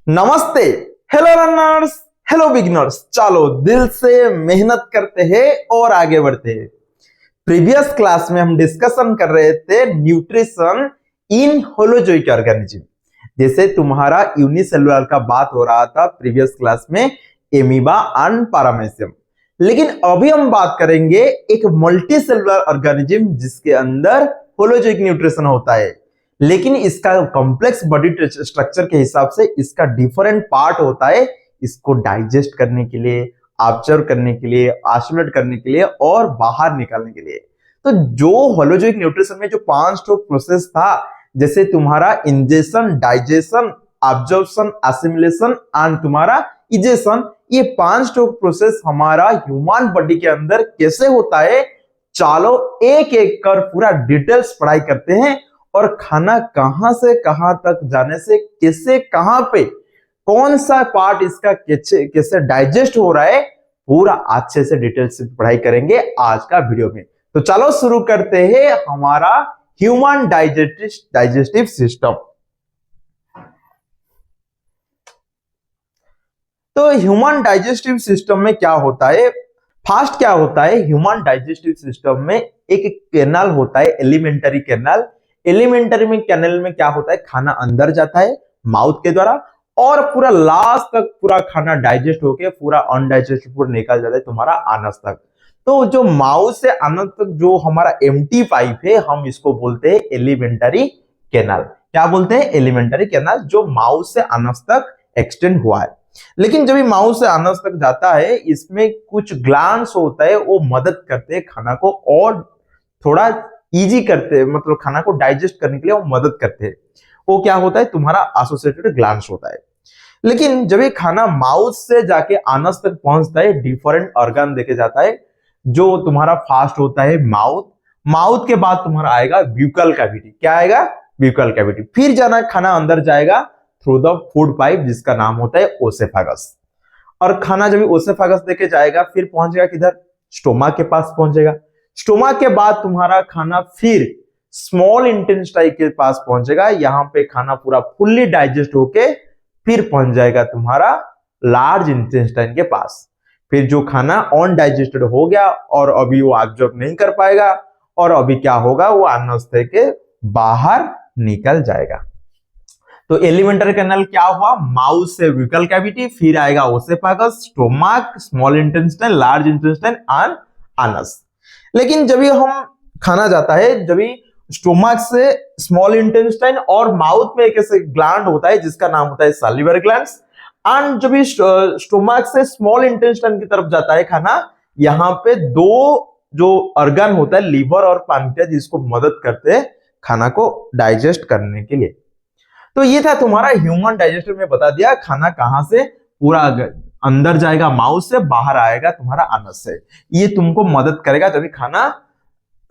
नमस्ते। Hello runners, hello beginners. चलो दिल से मेहनत करते हैं और आगे बढ़ते हैं। प्रीवियस क्लास में हम डिस्कशन कर रहे थे न्यूट्रिशन इन होलोजोइक ऑर्गेनिज्म। जैसे तुम्हारा यूनिसेलुलर का बात हो रहा था प्रीवियस क्लास में, एमीबा एंड पैरामीशियम। लेकिन अभी हम बात करेंगे एक मल्टीसेलुलर ऑर्गेनिज्म जिसके अंदर होलोजोइक न्यूट्रिशन होता है, लेकिन इसका कॉम्प्लेक्स बॉडी स्ट्रक्चर के हिसाब से इसका डिफरेंट पार्ट होता है। इसको डाइजेस्ट करने के लिए, ऑब्जर्व करने के लिए, आइसोलेट करने के लिए और बाहर निकालने के लिए। तो जो होलोजोइक न्यूट्रिशन में जो 5 स्टेप प्रोसेस था, जैसे तुम्हारा ingestion, digestion, absorption, assimilation and तुम्हारा इजेशन, ये 5 स्टेप प्रोसेस हमारा ह्यूमन बॉडी के अंदर कैसे होता है, चलो एक एक कर पूरा डिटेल्स पढ़ाई करते हैं। और खाना कहां से कहां तक जाने से कैसे, कहां पे, कौन सा पार्ट इसका कैसे डाइजेस्ट हो रहा है, पूरा अच्छे से डिटेल से पढ़ाई करेंगे आज का वीडियो में। तो चलो शुरू करते हैं हमारा ह्यूमन डाइजेस्टिव सिस्टम। तो ह्यूमन डाइजेस्टिव सिस्टम में क्या होता है, फर्स्ट क्या होता है, ह्यूमन डाइजेस्टिव सिस्टम में एक कैनाल होता है, एलिमेंटरी कैनाल। एलिमेंटरी में कैनाल में क्या होता है, खाना अंदर जाता है माउथ के द्वारा और पूरा लास्ट तक पूरा खाना डाइजेस्ट होके पूरा अनडाइजेस्टेड फूड निकल जाता है तुम्हारा अनस तक। तो जो माउथ से अनस तक जो हमारा एम्प्टी पाइप है, हम इसको बोलते हैं एलिमेंटरी कैनाल। क्या बोलते हैं? एलिमेंटरी कैनाल, जो माउथ से अनस तक एक्सटेंड हुआ है। लेकिन जब माउथ से अनस तक जाता है, इसमें कुछ ग्लैंड्स होता है, वो मदद करते हैं खाना को और थोड़ा इजी करते हैं, मतलब खाना को डाइजेस्ट करने के लिए वो मदद करते हैं। वो क्या होता है, तुम्हारा एसोसिएटेड ग्लैंड्स होता है। लेकिन जब ये खाना माउथ से जाके अनस तक पहुंचता है, डिफरेंट ऑर्गन देके जाता है। जो तुम्हारा फास्ट होता है माउथ, माउथ के बाद तुम्हारा आएगा ब्यूकल कैविटी। क्या आएगा? Buccal cavity. फिर जाना खाना अंदर जाएगा थ्रू द फूड पाइप, जिसका नाम होता है ओसेफेगस। और खाना जब ओसेफेगस देके जाएगा फिर पहुंचेगा किधर? स्टोमक के पास पहुंचेगा। स्टोमक के बाद तुम्हारा खाना फिर स्मॉल इंटेस्टाइन के पास पहुंचेगा। यहाँ पे खाना पूरा फुल्ली डाइजेस्ट होके फिर पहुंच जाएगा तुम्हारा लार्ज इंटेस्टाइन के पास। फिर जो खाना अनडाइजेस्टेड हो गया और अभी वो एब्जॉर्ब नहीं कर पाएगा और अभी क्या होगा, वो अनस के बाहर निकल जाएगा। तो एलिमेंटरी कैनाल क्या हुआ, माउथ से ब्यूकल कैविटी, फिर आएगा oesophagus, stomach, small intestine, large intestine and anus. लेकिन जब हम खाना जाता है, जब स्टोमक से स्मॉल इंटेस्टाइन और माउथ में एक ऐसे ग्लैंड होता है जिसका नाम होता है सैलिवरी ग्लैंड्स। एंड जब स्टोमक से स्मॉल इंटेस्टाइन की तरफ जाता है खाना, यहाँ पे दो जो ऑर्गन होता है, लीवर और पैनक्रियाज, जिसको मदद करते हैं खाना को डाइजेस्ट करने के लिए। तो ये था तुम्हारा ह्यूमन डाइजेस्टिव में बता दिया खाना कहां से पूरा अंदर जाएगा, माउथ से बाहर आएगा तुम्हारा अनस से। ये तुमको मदद करेगा जब खाना,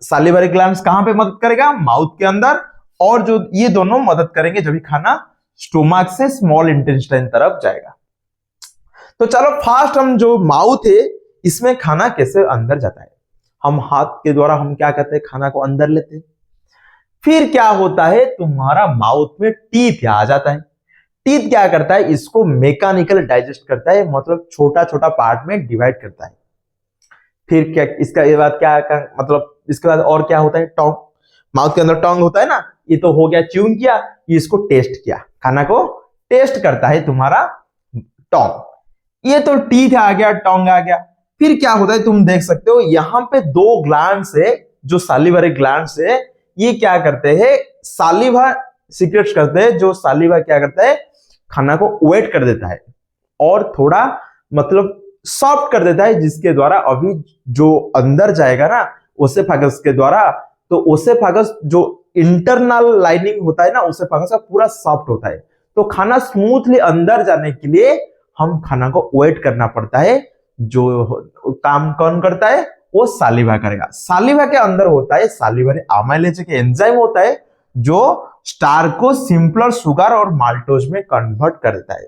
सैलिवरी ग्लैंड्स कहां पे मदद करेगा, माउथ के अंदर, और जो ये दोनों मदद करेंगे जब खाना स्टोमक से स्मॉल इंटेस्टाइन तरफ जाएगा। तो चलो फास्ट हम जो माउथ है, इसमें खाना कैसे अंदर जाता है। हम हाथ के द्वारा हम क्या करते हैं, खाना को अंदर लेते हैं। फिर क्या होता है, तुम्हारा माउथ में टीथ आ जाता है। टीथ क्या करता है, इसको मैकेनिकल डाइजेस्ट करता है, मतलब छोटा छोटा पार्ट में डिवाइड करता है। फिर क्या इसका बाद क्या मतलब इसके बाद और क्या होता है, टंग। माउथ के अंदर टंग होता है ना, ये तो हो गया च्यूइंग किया, इसको टेस्ट किया, खाना को टेस्ट करता है तुम्हारा टंग। ये तो टीथ आ गया, टंग आ गया। फिर क्या होता है, तुम देख सकते हो यहाँ पे 2 ग्लैंड्स है, जो सैलिवरी ग्लैंड्स है। ये क्या करते हैं, सालिवा सीक्रेट्स करते हैं। जो सालिवा क्या करता है, खाना को वेट कर देता है और थोड़ा मतलब सॉफ्ट कर देता है, जिसके द्वारा अभी जो अंदर जाएगा ना ओसेफेगस के द्वारा, तो ओसेफेगस जो इंटरनल लाइनिंग होता है ना ओसेफेगस का, पूरा सॉफ्ट होता है। तो खाना स्मूथली अंदर जाने के लिए हम खाना को वेट करना पड़ता है। जो काम कौन करता है, वो सालिवा करेगा। सालिवा के अंदर होता है सैलिवरी अमाइलेज के एंजाइम होता है, जो स्टार को सिंपलर शुगर और माल्टोज में कन्वर्ट कर देता है।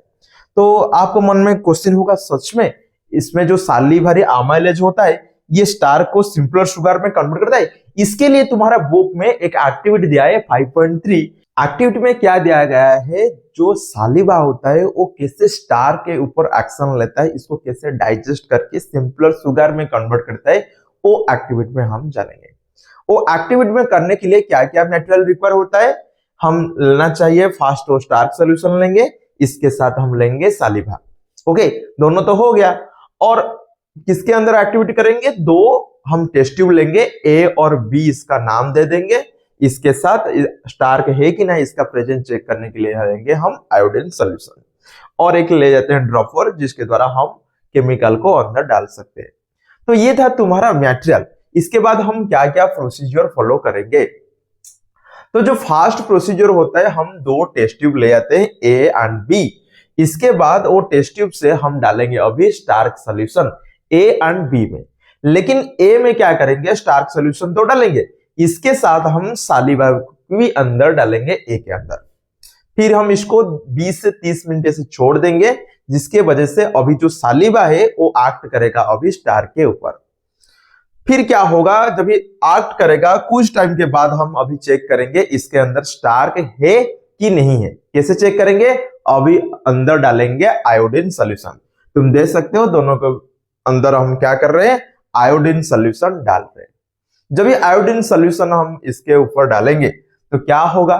तो आपको मन में क्वेश्चन होगा, सच में इसमें जो सैलिवरी अमाइलेज होता है, ये स्टार को सिंपलर शुगर में कन्वर्ट करता है? इसके लिए तुम्हारा बुक में एक एक्टिविटी दिया है 5.3, एक्टिविटी में क्या दिया गया है, जो सालिवा होता है वो कैसे स्टार के ऊपर एक्शन लेता है, इसको कैसे डाइजेस्ट करके सिंपलर शुगर में कन्वर्ट करता है, वो एक्टिविटी में हम जानेंगे। वो एक्टिविटी में करने के लिए क्या क्या मटेरियल रिक्वायर होता है, हम लेना चाहिए फास्ट और स्टार्क सोल्यूशन लेंगे, इसके साथ हम लेंगे सालिवा। ओके, दोनों तो हो गया। और किसके अंदर एक्टिविटी करेंगे, दो हम टेस्ट ट्यूब लेंगे, ए और बी इसका नाम दे देंगे, इसके साथ स्टार्क है कि नहीं इसका प्रेजेंस चेक करने के लिए लेंगे हम आयोडीन सोल्यूशन, और एक ले जाते हैं ड्रॉपर जिसके द्वारा हम केमिकल को अंदर डाल सकते हैं। तो ये था तुम्हारा मटेरियल। इसके बाद हम क्या क्या प्रोसीजर फॉलो करेंगे। तो जो फास्ट प्रोसीजर होता है, हम दो टेस्ट ट्यूब ले जाते हैं ए एंड बी, इसके बाद वो टेस्ट ट्यूब से हम डालेंगे अभी starch solution A and B में। लेकिन ए में क्या करेंगे, स्टार्क सोल्यूशन तो डालेंगे, इसके साथ हम सालिवा भी अंदर डालेंगे ए के अंदर। फिर हम इसको 20 से 30 मिनट से छोड़ देंगे, जिसके वजह से अभी जो सालिवा है वो एक्ट करेगा अभी स्टार्क के ऊपर। फिर क्या होगा, जब ये एक्ट करेगा कुछ टाइम के बाद हम अभी चेक करेंगे इसके अंदर स्टार्क है कि नहीं है। कैसे चेक करेंगे, अभी अंदर डालेंगे आयोडीन सोल्यूशन। तुम देख सकते हो दोनों के अंदर हम क्या कर रहे हैं, आयोडीन सोल्यूशन डाल रहे हैं। जब ये आयोडीन सोल्यूशन हम इसके ऊपर डालेंगे तो क्या होगा,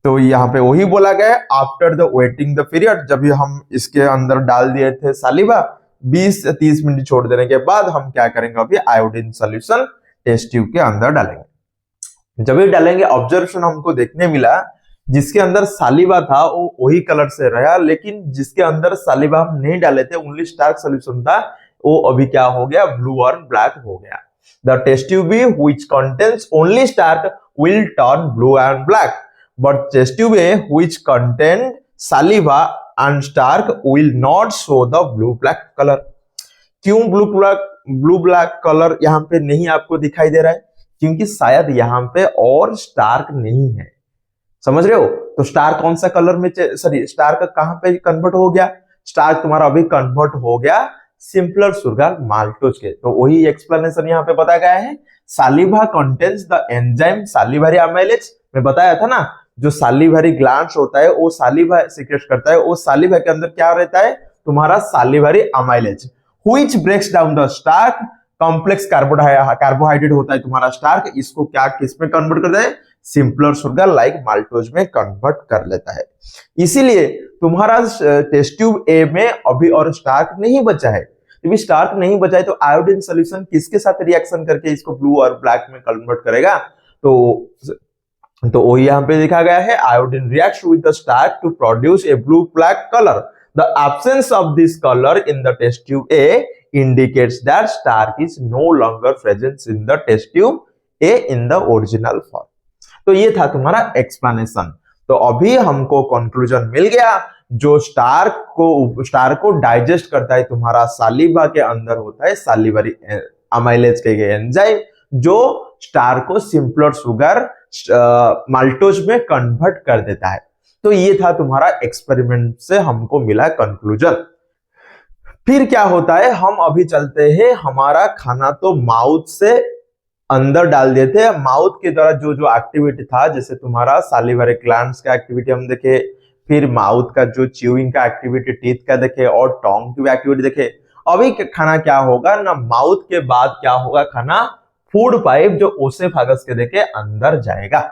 तो यहाँ पे वही बोला गया है, after the waiting the period, जब हम इसके अंदर डाल दिए थे सालिवा, 20 से 30 मिनट छोड़ देने के बाद हम क्या करेंगे, अभी आयोडीन सोल्यूशन टेस्ट ट्यूब के अंदर डालेंगे। जब ये डालेंगे, ऑब्जर्वेशन हमको देखने मिला, जिसके अंदर सालिवा था वो वही कलर से रहा, लेकिन जिसके अंदर सालिवा हम नहीं डाले थे, ओनली स्टार्क सोल्यूशन था, वो अभी क्या हो गया, ब्लू और ब्लैक हो गया। The test tube which contains only starch will turn blue and black, but test tube which contain saliva and starch will not show the blue black color. क्यों ब्लू ब्लैक कलर यहाँ पे नहीं आपको दिखाई दे रहा है, क्योंकि शायद यहाँ पे और स्टार्क नहीं है। समझ रहे हो, तो स्टार्क कौन सा कलर में, सॉरी स्टार्क कहां पे कन्वर्ट हो गया, स्टार्क तुम्हारा अभी कन्वर्ट हो गया सिंपलर शुगर माल्टोज के। तो वही एक्सप्लेनेशन यहाँ पे बताया गया है, सालिवा कंटेन्स द एंजाइम सालिवारी अमाइलेज। मैं बताया था ना, जो सालिवारी ग्लैंड्स होता है वो सालिवा सीक्रेट करता है, वो सालिवा के अंदर क्या रहता है, तुम्हारा salivary amylase, which breaks down the starch, complex carbohydrate होता है तुम्हारा स्टार्क, इसको क्या किस में कन्वर्ट करता है, सिंपलर शुगर लाइक माल्टोज में कन्वर्ट कर लेता है। इसीलिए तुम्हारा टेस्ट ट्यूब ए में अभी और स्टार्क नहीं बचा है। जब स्टार्क नहीं बचा है तो आयोडीन सोल्यूशन किसके साथ रिएक्शन करके इसको ब्लू और ब्लैक में कन्वर्ट करेगा, तो वो यहाँ पे लिखा गया है, iodine reacts with the starch to produce a blue black colour. The absence of this colour in the test tube a indicates that starch is no longer present in the test tube A in the original form. तो ये था तुम्हारा explanation. तो अभी हमको conclusion मिल गया, जो Stark को डाइजेस्ट करता है तुम्हारा सालिवा के अंदर होता है सालिवरी अमाइलेज के एंजाइम, जो स्टार्क को सिंपलर शुगर माल्टोज में कन्वर्ट कर देता है। तो ये था तुम्हारा एक्सपेरिमेंट से हमको मिला कंक्लूजन। फिर क्या होता है, हम अभी चलते हैं, हमारा खाना तो माउथ से अंदर डाल देते हैं, माउथ के द्वारा जो जो एक्टिविटी था, जैसे तुम्हारा सालिवरी ग्लैंड्स का एक्टिविटी हम देखे, फिर माउथ का जो च्यूइंग का एक्टिविटी टीथ का देखे, और टोंग की एक्टिविटी देखे। अभी खाना क्या होगा ना, माउथ के बाद क्या होगा, खाना फूड पाइप जो ओसेफेगस के देखे अंदर जाएगा।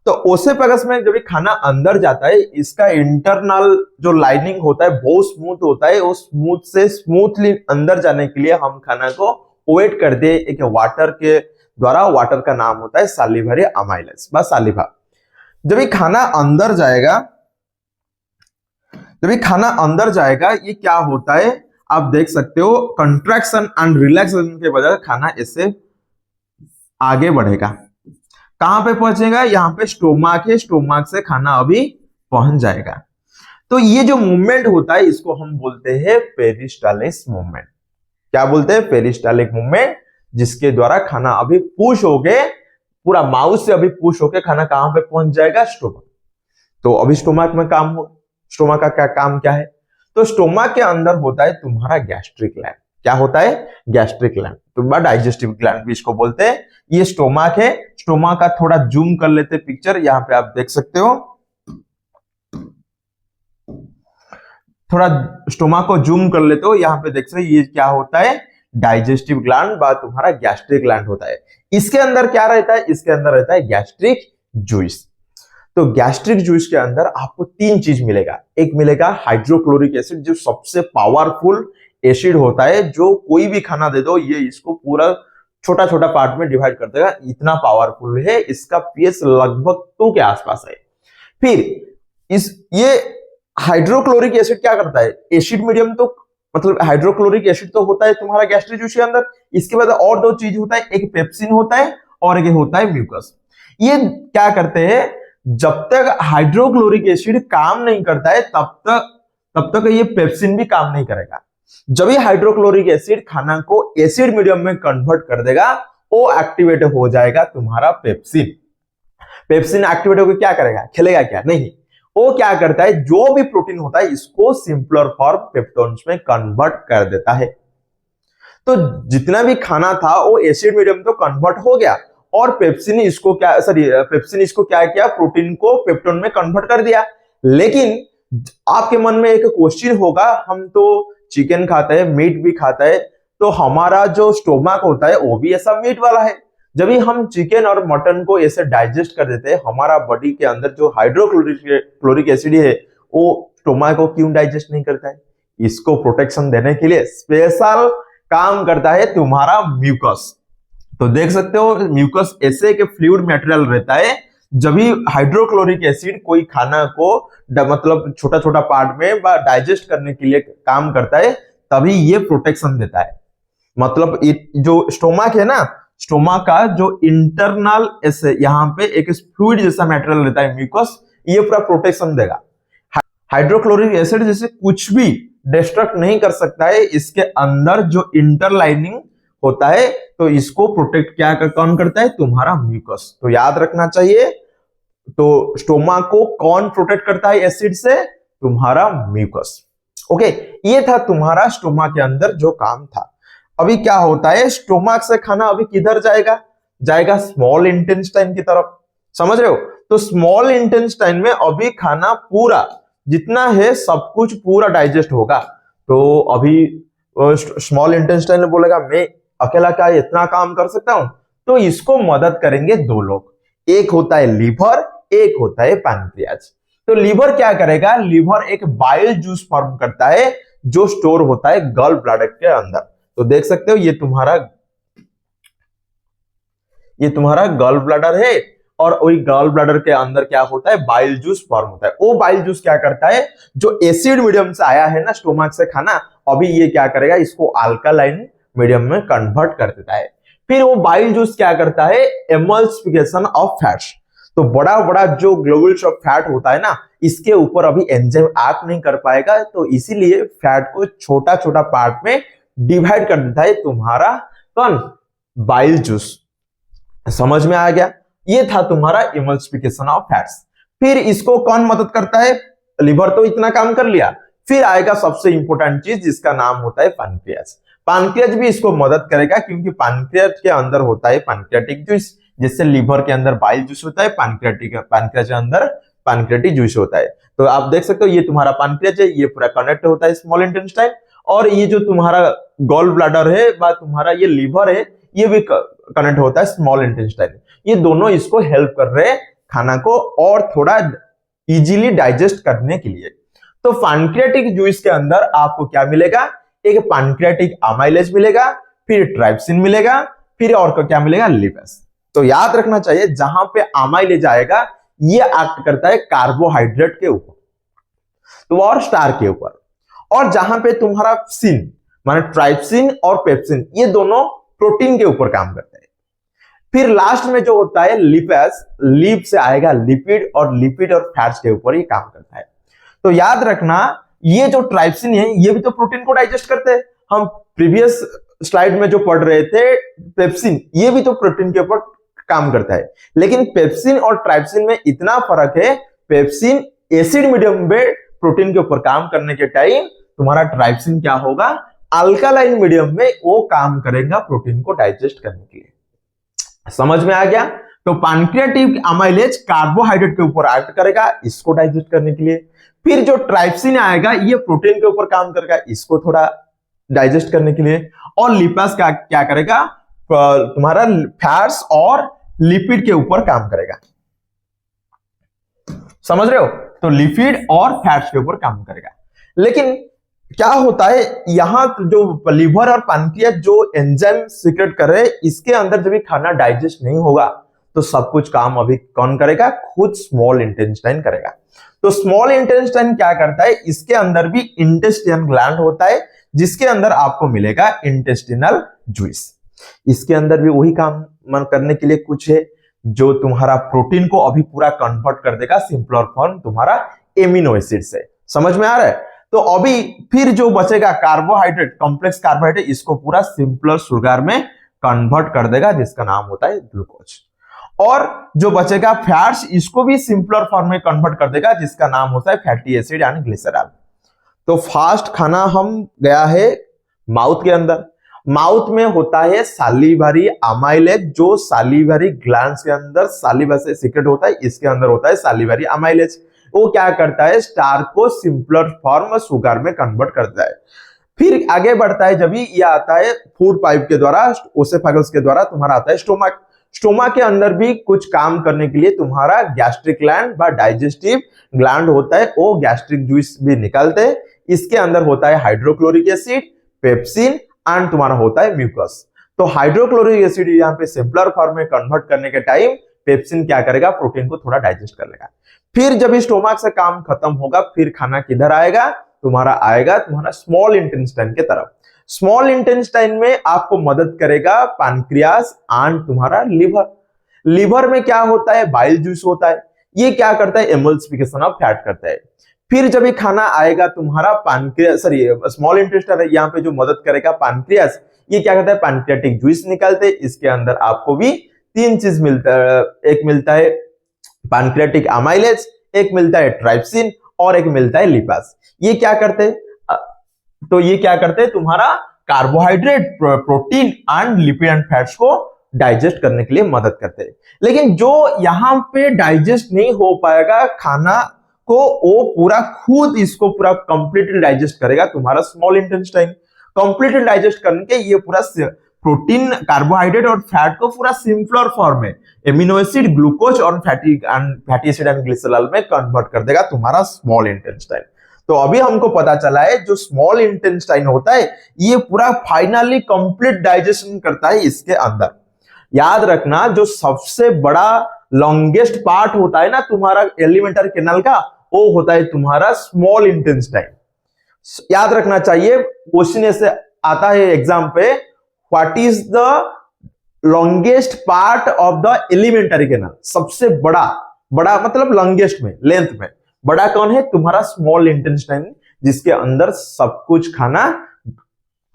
तो ओसेफेगस में जब खाना अंदर जाता है, इसका इंटरनल जो लाइनिंग होता है बहुत स्मूथ होता है, वो स्मूथ से स्मूथली अंदर जाने के लिए हम खाना को वेट कर दे एक वाटर के द्वारा। वाटर का नाम होता है सालिवरी अमाइलेज बा सालिवा। जब ये खाना अंदर जाएगा, ये क्या होता है आप देख सकते हो, कंट्रैक्शन एंड रिलैक्सेशन के बजाय खाना इससे आगे बढ़ेगा। कहां पे पहुंचेगा, यहाँ पे स्टोमक है, स्टोमक से खाना अभी पहुंच जाएगा। तो ये जो मूवमेंट होता है इसको हम बोलते हैं पेरिस्टालिस मूवमेंट। क्या बोलते हैं, पेरिस्टालिक मूवमेंट, जिसके द्वारा खाना अभी पुश होके पूरा माउथ से अभी पुश होके खाना कहां पे पहुंच जाएगा, स्टोमक। तो अभी स्टोमक में काम हो, स्टोमक का क्या काम क्या है, तो स्टोमक के अंदर होता है तुम्हारा गैस्ट्रिक ग्लैंड। क्या होता है, गैस्ट्रिक ग्लैंड, तो डाइजेस्टिव ग्लैंड भी इसको बोलते हैं। ये स्टोमक है, स्टोमा का थोड़ा जूम कर लेते पिक्चर, यहाँ पे आप देख सकते हो। थोड़ा स्टोमा को जूम कर लेते हो, यहाँ पे देख सकते हो ये क्या होता है, डाइजेस्टिव ग्लैंड बा तुम्हारा गैस्ट्रिक ग्लैंड होता है। इसके अंदर क्या रहता है, इसके अंदर रहता है गैस्ट्रिक जूस। तो गैस्ट्रिक जूस के अंदर आपको तीन चीज मिलेगा। एक मिलेगा हाइड्रोक्लोरिक एसिड, जो सबसे पावरफुल एसिड होता है, जो कोई भी खाना दे दो ये इसको पूरा छोटा छोटा पार्ट में डिवाइड कर देगा, इतना पावरफुल है। इसका पीएच लगभग 2 के आसपास है। फिर ये हाइड्रोक्लोरिक एसिड क्या करता है, एसिड मीडियम तो मतलब हाइड्रोक्लोरिक एसिड तो होता है तुम्हारा गैस्ट्रिक जूस के अंदर। इसके बाद और दो चीज होता है, एक पेप्सिन होता है और एक होता है म्यूकस। ये क्या करते हैं, जब तक हाइड्रोक्लोरिक एसिड काम नहीं करता है तब तक ये पेप्सिन भी काम नहीं करेगा। जब ये हाइड्रोक्लोरिक एसिड खाना को एसिड मीडियम में कन्वर्ट कर देगा, वो एक्टिवेट हो जाएगा तुम्हारा पेप्सिन। पेप्सिन एक्टिवेट होकर क्या करेगा, खिलेगा क्या, नहीं, वो क्या करता है, जो भी प्रोटीन होता है इसको सिंपलर फॉर्म पेप्टोन्स में कन्वर्ट कर देता है। तो जितना भी खाना था वो एसिड मीडियम तो कन्वर्ट हो गया, और पेप्सिन इसको क्या किया, प्रोटीन को पेप्टोन में कन्वर्ट कर दिया। लेकिन आपके मन में एक क्वेश्चन होगा, हम तो चिकन खाते हैं, मीट भी खाता है, तो हमारा जो स्टोमक होता है वो भी ऐसा मीट वाला है। जब भी हम चिकन और मटन को ऐसे डाइजेस्ट कर देते हैं, हमारा बॉडी के अंदर जो हाइड्रोक्लोरिक एसिड है वो स्टोमक को क्यों डाइजेस्ट नहीं करता है, इसको प्रोटेक्शन देने के लिए स्पेशल काम करता है तुम्हारा म्यूकस। तो देख सकते हो म्यूकस ऐसे के फ्लूइड मटेरियल रहता है, जब भी हाइड्रोक्लोरिक एसिड कोई खाना को मतलब छोटा छोटा पार्ट में डाइजेस्ट करने के लिए काम करता है, तभी ये प्रोटेक्शन देता है। मतलब जो स्टोमक है ना, स्टोमक का जो इंटरनल ऐसे यहाँ पे एक फ्लूइड जैसा मटेरियल रहता है म्यूकस, ये पूरा प्रोटेक्शन देगा। हाइड्रोक्लोरिक एसिड जैसे कुछ भी डिस्ट्रक्ट नहीं कर सकता है, इसके अंदर जो इंटरलाइनिंग होता है, तो इसको प्रोटेक्ट कौन करता है, तुम्हारा म्यूकस। तो याद रखना चाहिए, तो स्टोमा को कौन प्रोटेक्ट करता है एसिड से, तुम्हारा म्यूकस। ओके, ये था तुम्हारा स्टोमा के अंदर जो काम था। अभी क्या होता है, स्टोमक से खाना अभी किधर जाएगा स्मॉल इंटेस्टाइन की तरफ, समझ रहे हो। तो स्मॉल इंटेस्टाइन में अभी खाना पूरा जितना है सब कुछ पूरा डाइजेस्ट होगा। तो अभी स्मॉल इंटेस्टाइन में बोलेगा मैं अकेला क्या इतना काम कर सकता हूं, तो इसको मदद करेंगे दो लोग, एक होता है लीवर, एक होता है पैनक्रियाज। तो लीवर क्या करेगा, लीवर एक बाइल जूस फॉर्म करता है जो स्टोर होता है गॉल ब्लैडर के अंदर। तो देख सकते हो ये तुम्हारा गॉल ब्लैडर है, और वही गॉल ब्लैडर के अंदर क्या होता है, बाइल जूस फॉर्म होता है। वो बाइल जूस क्या करता है, जो एसिड मीडियम से आया है ना स्टोमक से खाना, अभी ये क्या करेगा, इसको अल्कालाइन मीडियम में कन्वर्ट कर देता है। फिर वो बाइल जूस क्या करता है, एमल्सिफिकेशन ऑफ फैट्स। तो बड़ा बड़ा जो ग्लोबुल्स ऑफ फैट होता है ना, इसके ऊपर अभी एंजाइम एक्ट नहीं कर पाएगा, तो इसीलिए फैट को छोटा छोटा पार्ट में डिवाइड कर देता है तुम्हारा कौन, बाइल जूस। समझ में आ गया, ये था तुम्हारा इमल्सिफिकेशन ऑफ फैट्स। फिर इसको कौन मदद करता है, लिवर तो इतना काम कर लिया। फिर आएगा सबसे इंपॉर्टेंट चीज जिसका नाम होता है पैनक्रियाज। पैनक्रियाज भी इसको मदद करेगा, क्योंकि पैनक्रियाज के अंदर होता है पैनक्रियाटिक जूस, जिससे लिवर के अंदर बाइल जूस होता है, पैनक्रियाज के अंदर पैनक्रियाटिक जूस होता है। तो आप देख सकते हो ये तुम्हारा पैनक्रियाज है, ये पूरा कनेक्ट होता है स्मॉल इंटेस्टाइन, और ये जो तुम्हारा गॉल ब्लैडर है व तुम्हारा ये लीवर है, ये भी कनेक्ट होता है स्मॉल इंटेस्टाइन। ये दोनों इसको हेल्प कर रहे हैं खाना को और थोड़ा इजीली डाइजेस्ट करने के लिए। तो पैनक्रियाटिक जूस के अंदर आपको क्या मिलेगा, एक पैनक्रियाटिक अमाइलेज मिलेगा, फिर ट्राइप्सिन मिलेगा, फिर और क्या मिलेगा, लिपेस। तो याद रखना चाहिए, जहां पे अमाइलेज आएगा ये एक्ट करता है कार्बोहाइड्रेट के ऊपर, तो और स्टार के ऊपर। और जहां पे तुम्हारा सिन माने ट्राइप्सिन और पेप्सिन, ये दोनों प्रोटीन के ऊपर काम करते हैं। फिर लास्ट में जो होता है लिपेस, लिप से आएगा लिपिड, और लिपिड और फैट्स के ऊपर ये काम करता है। तो याद रखना, ये जो ट्राइप्सिन है ये भी तो प्रोटीन को डाइजेस्ट करते हैं। हम प्रीवियस स्लाइड में जो पढ़ रहे थे पेप्सिन, ये भी तो प्रोटीन के ऊपर काम करता है। लेकिन पेप्सिन और ट्राइप्सिन में इतना फर्क है, पेप्सिन एसिड मीडियम में प्रोटीन के ऊपर काम करने के टाइम तुम्हारा ट्राइप्सिन क्या होगा, अल्कालाइन मीडियम में वो काम करेगा प्रोटीन को डाइजेस्ट करने के लिए। समझ में आ गया। तो पैनक्रियाटिक अमाइलेज कार्बोहाइड्रेट के ऊपर एक्ट करेगा इसको डाइजेस्ट करने के लिए। फिर जो ट्राइप्सिन आएगा ये प्रोटीन के ऊपर काम करेगा इसको थोड़ा डाइजेस्ट करने के लिए। और लिपास क्या करेगा, तुम्हारा फैट्स और लिपिड के ऊपर काम करेगा। समझ रहे हो, तो लिपिड और फैट्स के ऊपर काम करेगा। लेकिन क्या होता है, यहां जो लिवर और पैनक्रियास जो एंजाइम सीक्रेट कर रहे हैं, इसके अंदर जब भी खाना डाइजेस्ट नहीं होगा तो सब कुछ काम अभी कौन करेगा, खुद स्मॉल इंटेस्टाइन करेगा। तो स्मॉल इंटेस्टाइन क्या करता है, इसके अंदर भी इंटेस्टाइन ग्लैंड होता है जिसके अंदर आपको मिलेगा इंटेस्टिनल जूस। इसके अंदर भी वही काम करने के लिए कुछ है जो तुम्हारा प्रोटीन को अभी पूरा कन्वर्ट कर देगा सिंपलर फॉर्म तुम्हारा एमिनो एसिड से। समझ में आ रहा है। तो अभी फिर जो बचेगा कार्बोहाइड्रेट, कॉम्प्लेक्स कार्बोहाइड्रेट, इसको पूरा सिंपलर शुगर में कन्वर्ट कर देगा जिसका नाम होता है ग्लूकोज। और जो बचेगा फैट्स, इसको भी सिंपलर फॉर्म में कन्वर्ट कर देगा जिसका नाम होता है फैटी एसिड यानी ग्लिसरॉल। तो फास्ट खाना हम गया है माउथ के अंदर। माउथ में होता है सालिवरी अमाइलेज, जो सालिवरी ग्लैंड्स के अंदर सालिवा से सीक्रेट होता है, इसके अंदर होता है सालिवरी अमाइलेज। वो क्या करता है, स्टार को सिंपलर फॉर्म शुगर में कन्वर्ट करता है। फिर आगे बढ़ता है, जब ये आता है फूड पाइप के द्वारा, ओसेफेगस के द्वारा तुम्हारा आता है स्टोमक। स्टोमक के अंदर भी कुछ काम करने के लिए तुम्हारा गैस्ट्रिक ग्लैंड व डाइजेस्टिव ग्लैंड होता है, वो गैस्ट्रिक जूस भी निकालते हैं। इसके अंदर होता है हाइड्रोक्लोरिक एसिड, पेप्सिन एंड तुम्हारा होता है म्यूकस। तो हाइड्रोक्लोरिक एसिड यहाँ पे सिंपलर फॉर्म में कन्वर्ट करने के टाइम पेप्सिन क्या करेगा, प्रोटीन को थोड़ा डाइजेस्ट कर लेगा। फिर जब स्टोमक से काम खत्म होगा, फिर खाना किधर आएगा, आएगा तुम्हारा स्मॉल इंटेस्टाइन के तरफ। स्मॉल इंटेस्टाइन में आपको मदद करेगा पैनक्रियास एंड तुम्हारा लिवर। लिवर में क्या होता है, बाइल जूस होता है, ये क्या करता है, एमल्सिफिकेशन ऑफ फैट करता है। फिर जब ये खाना आएगा तुम्हारा पैनक्रियास, सॉरी स्मॉल इंटेस्टाइन यहाँ पे जो मदद करेगा पैनक्रियास, ये क्या करता है, पैनक्रियाटिक जूस निकालते हैं। इसके अंदर आपको भी तीन चीज मिलता है, एक मिलता है पैनक्रियाटिक अमाइलेज, एक मिलता है ट्राइप्सिन और एक मिलता है लिपास। ये क्या करते हैं, तो ये क्या करते हैं, तुम्हारा carbohydrate, protein and lipid and fats को डाइजेस्ट करने के लिए मदद करते हैं। लेकिन जो यहाँ पे डाइजेस्ट नहीं हो पाएगा खाना को, वो पूरा खुद इसको पूरा कंप्लीटली डाइजेस्ट करेगा तुम्हारा स्मॉल इंटेस्टाइन। कंप्लीटली डाइजेस्ट करने के ये पूरा प्रोटीन, कार्बोहाइड्रेट और फैट को पूरा सिंपलर फॉर्म में एमिनो एसिड, ग्लूकोज और फैटी एसिड एंड ग्लिसरॉल में कन्वर्ट कर देगा तुम्हारा स्मॉल इंटेस्टाइन। तो अभी हमको पता चला है जो स्मॉल इंटेस्टाइन होता है ये पूरा फाइनली कंप्लीट डाइजेशन करता है इसके अंदर। याद रखना, जो सबसे बड़ा लॉन्गेस्ट पार्ट होता है ना तुम्हारा एलिमेंटरी कैनाल का, वो होता है तुम्हारा स्मॉल इंटेस्टाइन। याद रखना चाहिए, क्वेश्चन ऐसे आता है एग्जाम पे, what is the longest part of the elementary canal. सबसे बड़ा मतलब लॉन्गेस्ट में, लेंथ में बड़ा कौन है, तुम्हारा स्मॉल इंटेस्टाइन, जिसके अंदर सब कुछ खाना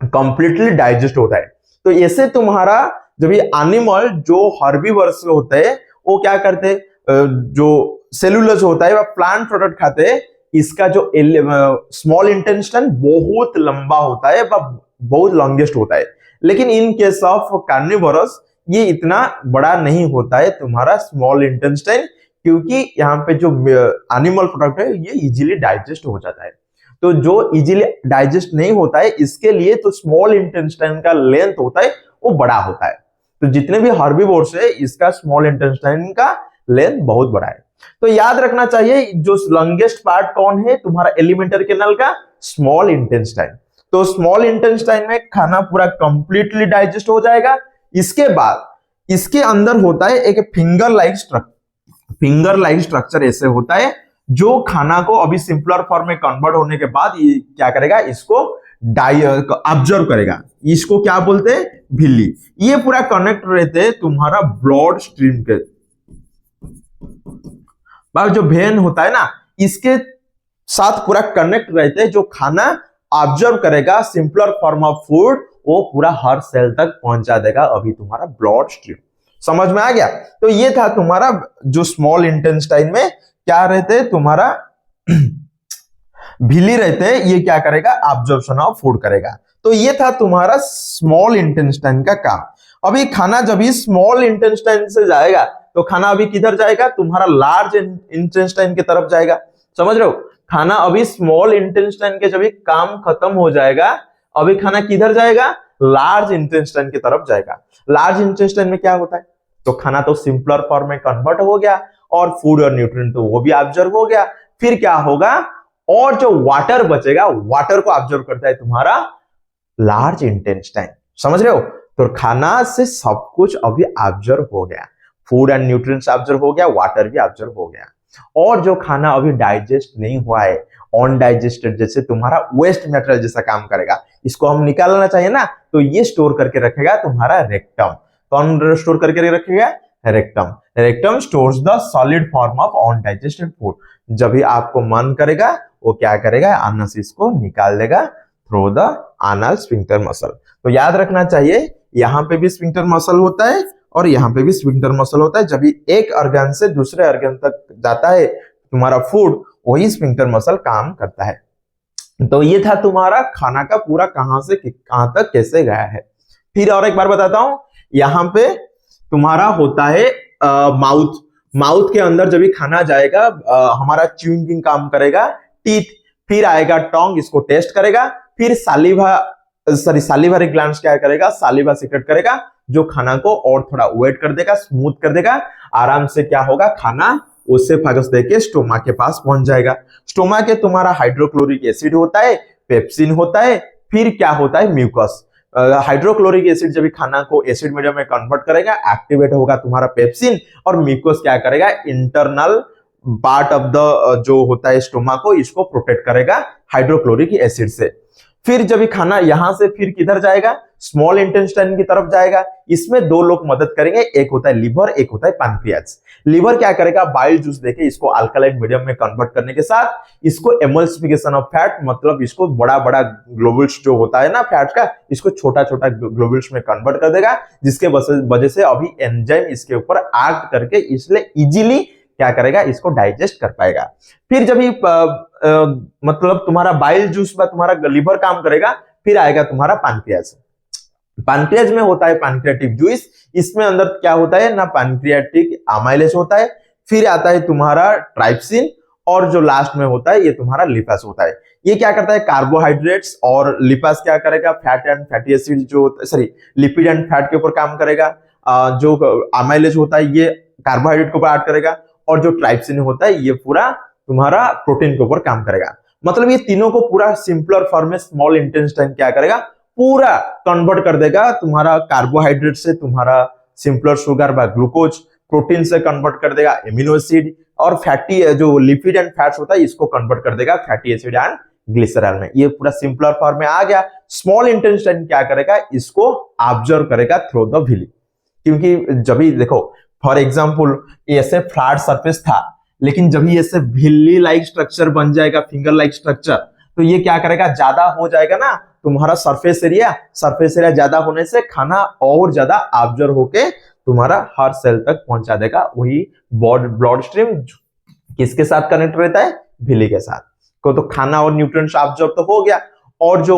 कंप्लीटली डाइजेस्ट होता है। तो ऐसे तुम्हारा जब ये एनिमल जो हर्बीवर्स होते हैं वो क्या करते हैं, जो सेलुलोज होता है वह प्लांट प्रोडक्ट खाते हैं, इसका जो स्मॉल इंटेस्टाइन बहुत लंबा होता है, वह बहुत लॉन्गेस्ट होता है। लेकिन इन केस ऑफ कार्निवोरस ये इतना बड़ा नहीं होता है तुम्हारा स्मॉल इंटेस्टाइन, क्योंकि यहाँ पे जो एनिमल प्रोडक्ट है ये इजीली डाइजेस्ट हो जाता है। तो जो इजीली डाइजेस्ट नहीं होता है इसके लिए तो स्मॉल इंटेस्टाइन का लेंथ होता है वो बड़ा होता है। तो जितने भी हर्बीवोर्स है इसका स्मॉल इंटेस्टाइन का लेंथ बहुत बड़ा है। तो याद रखना चाहिए जो लॉन्गेस्ट पार्ट कौन है, तुम्हारा एलिमेंटरी कैनाल का स्मॉल इंटेस्टाइन। तो स्मॉल इंटेस्टाइन में खाना पूरा कंप्लीटली डाइजेस्ट हो जाएगा। इसके बाद इसके अंदर होता है एक फिंगर लाइक स्ट्रक्चर ऐसे होता है जो खाना को अभी सिंपलर फॉर्म में कन्वर्ट होने के बाद ये क्या करेगा, इसको ऑब्जर्व करेगा। इसको क्या बोलते हैं, झिल्ली। ये पूरा कनेक्ट रहते हैं तुम्हारा ब्लड स्ट्रीम के, जो वेन होता है ना इसके साथ पूरा कनेक्ट रहते हैं। जो खाना ऑब्जर्व करेगा सिंपलर फॉर्म ऑफ फूड, वो पूरा हर सेल तक पहुंचा देगा अभी तुम्हारा ब्लड स्ट्रीम। समझ में आ गया। तो ये था तुम्हारा जो स्मॉल इंटेस्टाइन में क्या रहते हैं, तुम्हारा झिल्ली रहते हैं, ये क्या करेगा, ऑब्जर्वेशन ऑफ फूड करेगा। तो ये था तुम्हारा स्मॉल इंटेस्टाइन का काम। अभी खाना जब भी स्मॉल इंटेस्टाइन से जाएगा तो खाना अभी किधर जाएगा, तुम्हारा लार्ज इंटेस्टाइन की तरफ जाएगा। समझ रहे हो, खाना अभी स्मॉल इंटेस्टाइन के जब काम खत्म हो जाएगा, अभी खाना किधर जाएगा, लार्ज इंटेस्टाइन की तरफ जाएगा। लार्ज इंटेस्टाइन में क्या होता है, तो खाना तो सिंपलर फॉर्म में कन्वर्ट हो गया और फूड और न्यूट्रिएंट तो वो भी ऑब्जर्व हो गया। फिर क्या होगा, और जो वाटर बचेगा, वाटर को ऑब्जर्व करता है तुम्हारा लार्ज इंटेस्टाइन। समझ रहे हो, तो खाना से सब कुछ अभी ऑब्जर्व हो गया, फूड एंड न्यूट्रिएंट्स ऑब्जर्व हो गया, वाटर भी ऑब्जर्व हो गया। और जो खाना अभी डाइजेस्ट नहीं हुआ है, अनडाइजेस्टेड, जैसे तुम्हारा वेस्ट मटेरियल जैसा काम करेगा, इसको हम निकालना चाहिए ना, तो ये स्टोर करके रखेगा तुम्हारा रेक्टम। कौन स्टोर करके रखेगा, rectum. Rectum stores the solid form of undigested food. जब भी आपको मन करेगा वो क्या करेगा, अन्न से इसको निकाल देगा through the anal sphincter muscle. तो याद रखना चाहिए, यहाँ पे भी स्फिंक्टर मसल होता है और यहाँ पे भी स्फिंक्टर मसल होता है। जब भी एक ऑर्गन से दूसरे ऑर्गन तक जाता है तुम्हारा फूड, वही स्फिंक्टर मसल काम करता है। तो ये था तुम्हारा खाना का पूरा कहां से कहां तक कैसे गया है। फिर और एक बार बताता हूं, यहाँ पे तुम्हारा होता है माउथ। माउथ के अंदर जब भी खाना जाएगा, हमारा च्यूइंग काम करेगा टीथ, फिर आएगा टोंग, इसको टेस्ट करेगा, फिर सालिवारी ग्लैंड्स क्या करेगा, सालिवा सीक्रेट करेगा, जो खाना को और थोड़ा वेट कर देगा, स्मूथ कर देगा। आराम से क्या होगा, खाना उससे फागस देके स्टोमा के पास पहुंच जाएगा। स्टोमा के तुम्हारा हाइड्रोक्लोरिक एसिड होता है, पेप्सिन होता है, फिर क्या होता है, म्यूकस। हाइड्रोक्लोरिक एसिड जब खाना को एसिड मीडियम में कन्वर्ट करेगा, एक्टिवेट होगा तुम्हारा पेप्सिन, और म्यूकस क्या करेगा, इंटरनल पार्ट ऑफ द जो होता है स्टोमा को, इसको प्रोटेक्ट करेगा हाइड्रोक्लोरिक एसिड से। फिर जब ये खाना यहां से फिर किधर जाएगा, स्मॉल इंटेस्टाइन की तरफ जाएगा। इसमें दो लोग मदद करेंगे, एक होता है लिवर, एक होता है पैनक्रियाज। लिवर क्या करेगा, बाइल जूस देके इसको अल्कलाइन मीडियम में कन्वर्ट करने के साथ इसको एमल्सिफिकेशन ऑफ फैट, मतलब इसको बड़ा बड़ा ग्लोबुल्स जो होता है ना फैट का, इसको छोटा छोटा ग्लोबुल्स में कन्वर्ट कर देगा, जिसके वजह से अभी एंजाइम इसके ऊपर एक्ट करके इसलिए इजीली क्या करेगा, इसको डाइजेस्ट कर पाएगा। फिर जब मतलब तुम्हारा बाइल जूस में तुम्हारा लिवर काम करेगा, फिर आएगा तुम्हारा पैनक्रियाज। पैनक्रियाज में होता है पैनक्रियाटिक जूस, इसमें अंदर क्या होता है ना, पैनक्रियाटिक अमाइलेज होता है, फिर आता है तुम्हारा ट्राइप्सिन, और जो लास्ट में होता है ये तुम्हारा लिपास होता है। ये क्या करता है, कार्बोहाइड्रेट्स, और लिपास क्या करेगा, फैट एंड फैटी एसिड जो लिपिड एंड फैट के ऊपर काम करेगा। जो अमाइलेज होता है ये कार्बोहाइड्रेट के ऊपर ऐड करेगा, और जो ट्राइप्सिन होता है ये पूरा तुम्हारा प्रोटीन के ऊपर काम करेगा। मतलब ये तीनों को पूरा सिंपलर फॉर्म में स्मॉल इंटेस्टाइन क्या करेगा, पूरा कन्वर्ट कर देगा तुम्हारा कार्बोहाइड्रेट से तुम्हारा सिंपलर शुगर व ग्लूकोज, प्रोटीन से कन्वर्ट कर देगा एमिनो एसिड, और फैटी जो लिपिड एंड फैट्स होता है इसको कन्वर्ट कर देगा फैटी एसिड एंड ग्लिसरॉल में। ये पूरा सिंपलर फॉर्म में आ गया। स्मॉल इंटेस्टाइन क्या करेगा, इसको ऑब्जर्व करेगा थ्रू द विली। क्योंकि जब भी देखो, फॉर एग्जाम्पल ऐसे फ्लैट सरफेस था, लेकिन जब ये ऐसे भिल्ली लाइक स्ट्रक्चर बन जाएगा, फिंगर लाइक स्ट्रक्चर, तो ये क्या करेगा, ज्यादा हो जाएगा ना तुम्हारा सरफेस एरिया ज्यादा होने से खाना और ज्यादा ऑब्जर्व होके तुम्हारा हर सेल तक पहुंचा देगा। वही ब्लड स्ट्रीम किसके साथ कनेक्ट रहता है, भिली के साथ को। तो खाना और न्यूट्रिएंट्स ऑब्जर्व तो हो गया, और जो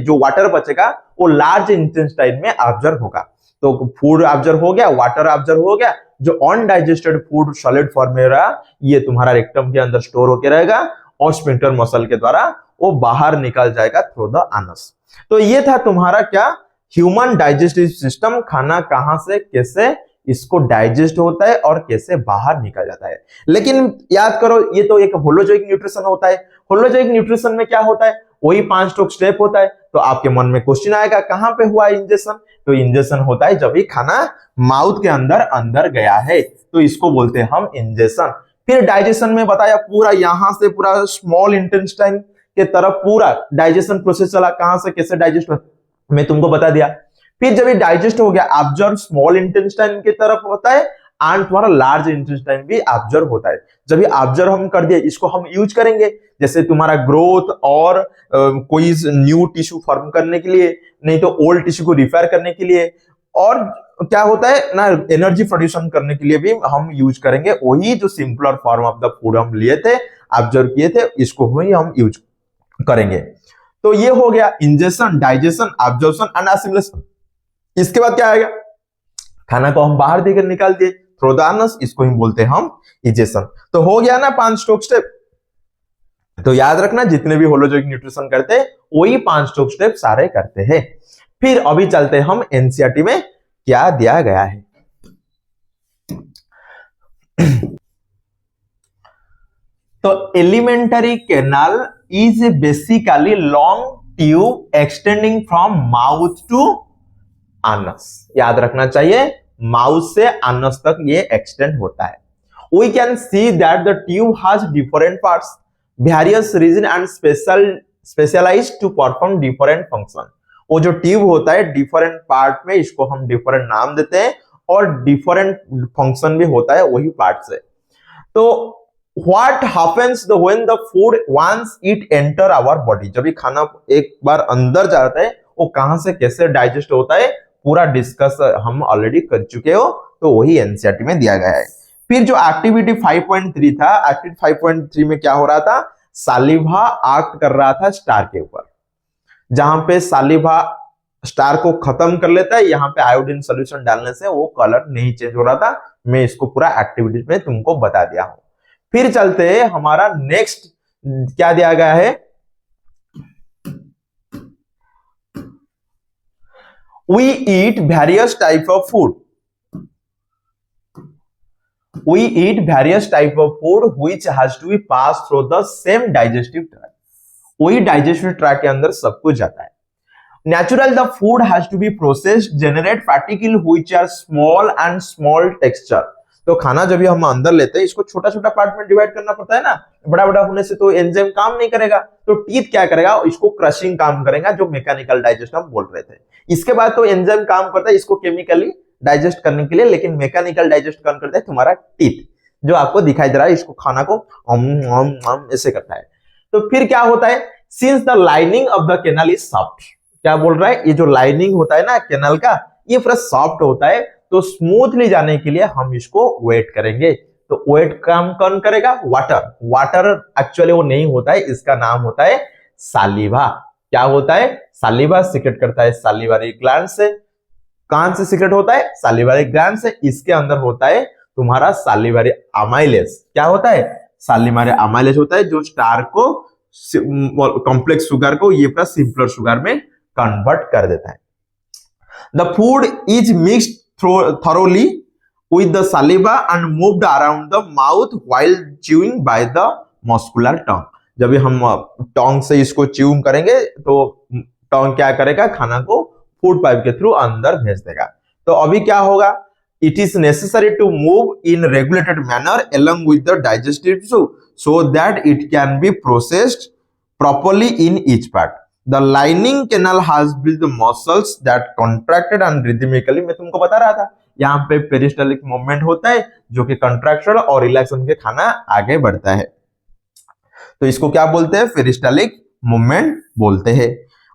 जो वाटर बचेगा वो लार्ज इंटेस्टाइन में ऑब्जर्व होगा। तो फूड ऑब्जर्व हो गया, वाटर ऑब्जर्व हो गया, जो अनडाइजेस्टेड फूड सॉलिड फॉर्म में रहा ये तुम्हारा रेक्टम के अंदर स्टोर होके रहेगा, और स्फिंक्टर मसल के द्वारा वो बाहर निकल जाएगा थ्रू द एनस। तो ये था तुम्हारा क्या, ह्यूमन डाइजेस्टिव सिस्टम, खाना कहां से कैसे इसको डाइजेस्ट होता है और कैसे बाहर निकल जाता है। लेकिन याद करो, ये तो एक होलोजोइक न्यूट्रिशन होता है। होलोजोइक न्यूट्रिशन में क्या होता है, वही 5 स्टेप होता है। तो आपके मन में क्वेश्चन आएगा, कहां पे हुआ इंजेक्शन, तो इंजेक्शन होता है जब भी खाना माउथ के अंदर गया है, तो इसको बोलते हैं हम इंजेक्शन। फिर डाइजेशन में बताया, पूरा यहां से पूरा स्मॉल इंटेस्टाइन के तरफ पूरा डाइजेशन प्रोसेस चला, कहां से कैसे डाइजेस्ट मैं तुमको बता दिया। फिर जब ये डाइजेस्ट हो गया, ऑब्जर्व स्मॉल इंटेस्टाइन की तरफ होता है, एंड तुम्हारा लार्ज इंटेस्टाइन भी ऑब्जर्व होता है। जब ये ऑब्जर्व हम कर दिए, इसको हम यूज करेंगे जैसे तुम्हारा ग्रोथ और कोई न्यू टिश्यू फॉर्म करने के लिए, नहीं तो ओल्ड टिश्यू को रिपेयर करने के लिए, और क्या होता है ना, एनर्जी प्रोड्यूसन करने के लिए भी हम यूज करेंगे। वही जो simpler form of the food हम लिए थे, ऑब्जर्व किए थे, इसको ही हम यूज करेंगे। तो ये हो गया injection, digestion, observation and assimilation. इसके बाद क्या आएगा, खाना को हम बाहर देकर निकाल दिए, थ्रू द अनस, इसको ही बोलते हैं हम इजेशन। तो हो गया ना 5 स्ट्रोक स्टेप। तो याद रखना जितने भी होलोजोइक न्यूट्रिशन करते हैं वही 5 स्ट्रोक स्टेप सारे करते हैं। फिर अभी चलते हैं हम एनसीईआरटी में क्या दिया गया है। तो alimentary canal is basically long tube extending from mouth to anus. याद रखना चाहिए माउथ से आनस तक ये एक्सटेंड होता है। We can see that the tube has different parts, various region and specialized to perform different function. वो जो ट्यूब होता है डिफरेंट पार्ट में इसको हम डिफरेंट नाम देते हैं और डिफरेंट फंक्शन भी होता है वही पार्ट से। तो What happens when the food once it enter our body? जब ये खाना एक बार अंदर जाता है वो कहां से कैसे डाइजेस्ट होता है पूरा डिस्कस हम ऑलरेडी कर चुके हो, तो वही एनसीईआरटी में दिया गया है। फिर जो एक्टिविटी 5.3 था, एक्टिविटी 5.3 में क्या हो रहा था, सालिवा एक्ट कर रहा था स्टार के ऊपर। जहां पे सालिवा स्टार को खत्म कर लेता है, यहाँ पे आयोडीन सोल्यूशन डालने से वो कलर नहीं चेंज हो रहा था। मैं इसको पूरा एक्टिविटी में तुमको बता दिया हूं। फिर चलते हैं, हमारा नेक्स्ट क्या दिया गया है, we eat various type of food. We eat various type of food which has to be passed through the same digestive tract. वही digestive tract के अंदर सब कुछ जाता है। Natural, the food has to be processed, generate particles which are small and small texture. तो खाना जब हम अंदर लेते हैं इसको छोटा छोटा पार्ट में डिवाइड करना पड़ता है ना, बड़ा बड़ा होने से तो एंजाइम काम नहीं करेगा, तो टीथ क्या करेगा, इसको क्रशिंग काम करेगा, जो मैकेनिकल डाइजेस्ट हम बोल रहे थे। इसके बाद तो एंजाइम काम करता है इसको केमिकली डाइजेस्ट करने के लिए, लेकिन मैकेनिकल डाइजेस्ट कौन करता है, तुम्हारा टीथ जो आपको दिखाई दे रहा है, इसको खाना को ऐसे करता है। तो फिर क्या होता है, since the lining of the canal is soft, क्या बोल रहा है, ये जो लाइनिंग होता है ना कैनाल का, ये पूरा सॉफ्ट होता है, तो स्मूथली जाने के लिए हम इसको वेट करेंगे। तो वेट काम कौन करेगा, वाटर। वाटर एक्चुअली वो नहीं होता है, इसका नाम होता है सालिवा। क्या होता है, सालिवा सीक्रेट करता है सालिवारी ग्लैंड से। कहां से सीक्रेट होता है, सालिवारी ग्लैंड से। इसके अंदर होता है तुम्हारा सालिवारी अमाइलेज। क्या होता है, सालिवारी अमाइलेज होता है, जो स्टार को कॉम्प्लेक्स शुगर को ये पूरा सिंपलर शुगर में कन्वर्ट कर देता है। The food is mixed thoroughly with the saliva and moved around the mouth while chewing by the muscular tongue. जब हम टोंग से इसको च्यूइंग करेंगे तो टोंग क्या करेगा, खाना को फूड पाइप के थ्रू अंदर भेज देगा। तो अभी क्या होगा, it is necessary to move in regulated manner along with the digestive tissue so that it can be processed properly in each part. The lining canal has built the muscles that contracted and rhythmically, मैं तुमको बता रहा था यहाँ पे peristaltic movement होता है जो कि कंट्रैक्शन और रिलैक्सेशन के खाना आगे बढ़ता है। तो इसको क्या बोलते हैं, पेरिस्टालिक मूवमेंट बोलते हैं।